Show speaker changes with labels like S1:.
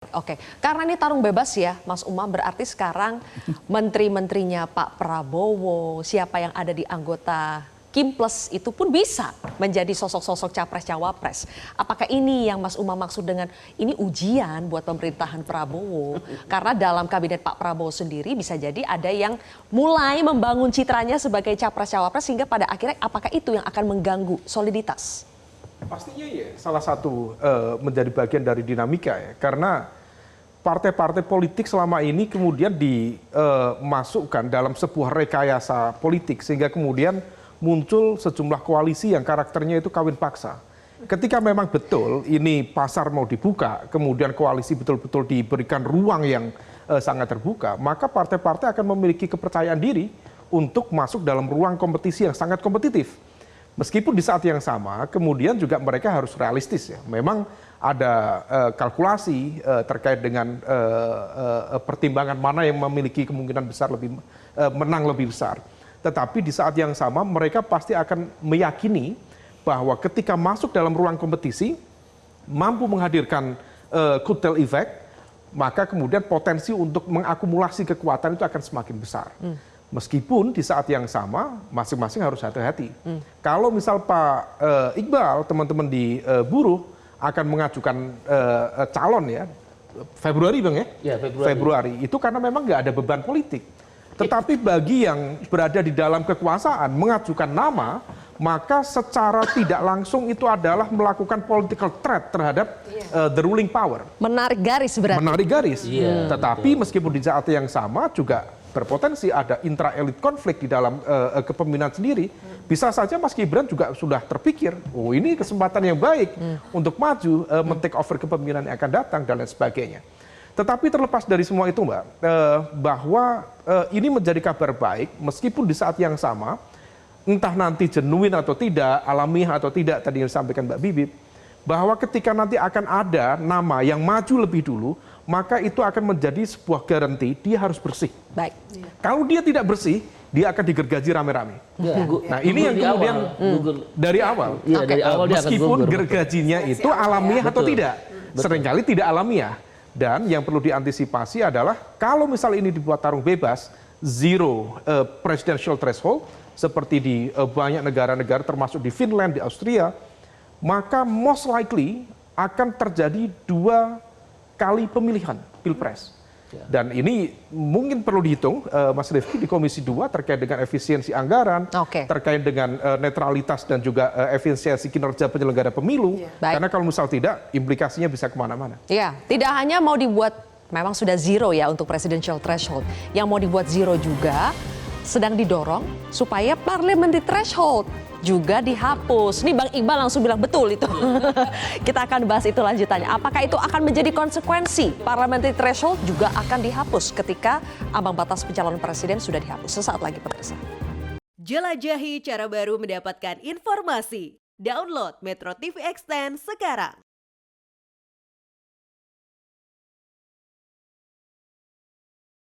S1: Oke, karena ini tarung bebas ya, Mas Umam, berarti sekarang menteri-menterinya Pak Prabowo, siapa yang ada di anggota Kimples itu pun bisa menjadi sosok-sosok capres-cawapres. Apakah ini yang Mas Umam maksud dengan ini ujian buat pemerintahan Prabowo? Karena dalam kabinet Pak Prabowo sendiri bisa jadi ada yang mulai membangun citranya sebagai capres-cawapres sehingga pada akhirnya apakah itu yang akan mengganggu soliditas?
S2: Pastinya ya, salah satu menjadi bagian dari dinamika ya, karena partai-partai politik selama ini kemudian dimasukkan dalam sebuah rekayasa politik sehingga kemudian muncul sejumlah koalisi yang karakternya itu kawin paksa. Ketika memang betul ini pasar mau dibuka, kemudian koalisi betul-betul diberikan ruang yang sangat terbuka, maka partai-partai akan memiliki kepercayaan diri untuk masuk dalam ruang kompetisi yang sangat kompetitif. Meskipun di saat yang sama, kemudian juga mereka harus realistis ya. Memang ada kalkulasi terkait dengan pertimbangan mana yang memiliki kemungkinan besar menang lebih besar. Tetapi di saat yang sama mereka pasti akan meyakini bahwa ketika masuk dalam ruang kompetisi, mampu menghadirkan kutel efek, maka kemudian potensi untuk mengakumulasi kekuatan itu akan semakin besar. Meskipun di saat yang sama masing-masing harus hati-hati. Kalau misal Pak Iqbal, teman-teman di buruh akan mengajukan calon ya, Februari Bang ya?
S3: Ya,
S2: Februari. Itu karena memang nggak ada beban politik. Tetapi bagi yang berada di dalam kekuasaan mengajukan nama, maka secara tidak langsung itu adalah melakukan political threat terhadap the ruling power.
S1: Menarik garis berarti?
S2: Menarik garis.
S3: Iya,
S2: Tetapi meskipun di saat yang sama juga berpotensi ada intra-elit konflik di dalam kepemimpinan sendiri, bisa saja Mas Gibran juga sudah terpikir, oh ini kesempatan yang baik untuk maju men-take over kepemimpinan yang akan datang dan lain sebagainya. Tetapi terlepas dari semua itu Mbak, bahwa ini menjadi kabar baik meskipun di saat yang sama, entah nanti genuine atau tidak, alamiah atau tidak tadi yang disampaikan Mbak Bibip, bahwa ketika nanti akan ada nama yang maju lebih dulu, maka itu akan menjadi sebuah garansi dia harus bersih.
S1: Baik.
S2: Kalau dia tidak bersih, dia akan digergaji rame-rame.
S3: Ya,
S2: Nah ini yang kemudian dari awal,
S3: Ya, dari awal dia akan
S2: meskipun
S3: gugur.
S2: gergajinya itu alamiah atau
S3: Betul.
S2: tidak, seringkali tidak alamiah. Dan yang perlu diantisipasi adalah kalau misal ini dibuat tarung bebas, zero presidential threshold, seperti di banyak negara-negara termasuk di Finland, di Austria, maka most likely akan terjadi 2 kali pemilihan pilpres. Dan ini mungkin perlu dihitung, Mas Rifki, di Komisi 2 terkait dengan efisiensi anggaran, terkait dengan netralitas dan juga efisiensi kinerja penyelenggara pemilu. Karena kalau misal tidak, implikasinya bisa kemana-mana.
S1: Iya, tidak hanya mau dibuat, memang sudah zero ya untuk presidential threshold. Yang mau dibuat zero juga sedang didorong supaya parliamentary threshold juga dihapus. Nih Bang Iqbal langsung bilang betul itu. Kita akan bahas itu lanjutannya. Apakah itu akan menjadi konsekuensi parliamentary threshold juga akan dihapus ketika ambang batas pencalonan presiden sudah dihapus. Sesaat lagi pemirsa.
S4: Jelajahi cara baru mendapatkan informasi. Download Metro TV Extend sekarang.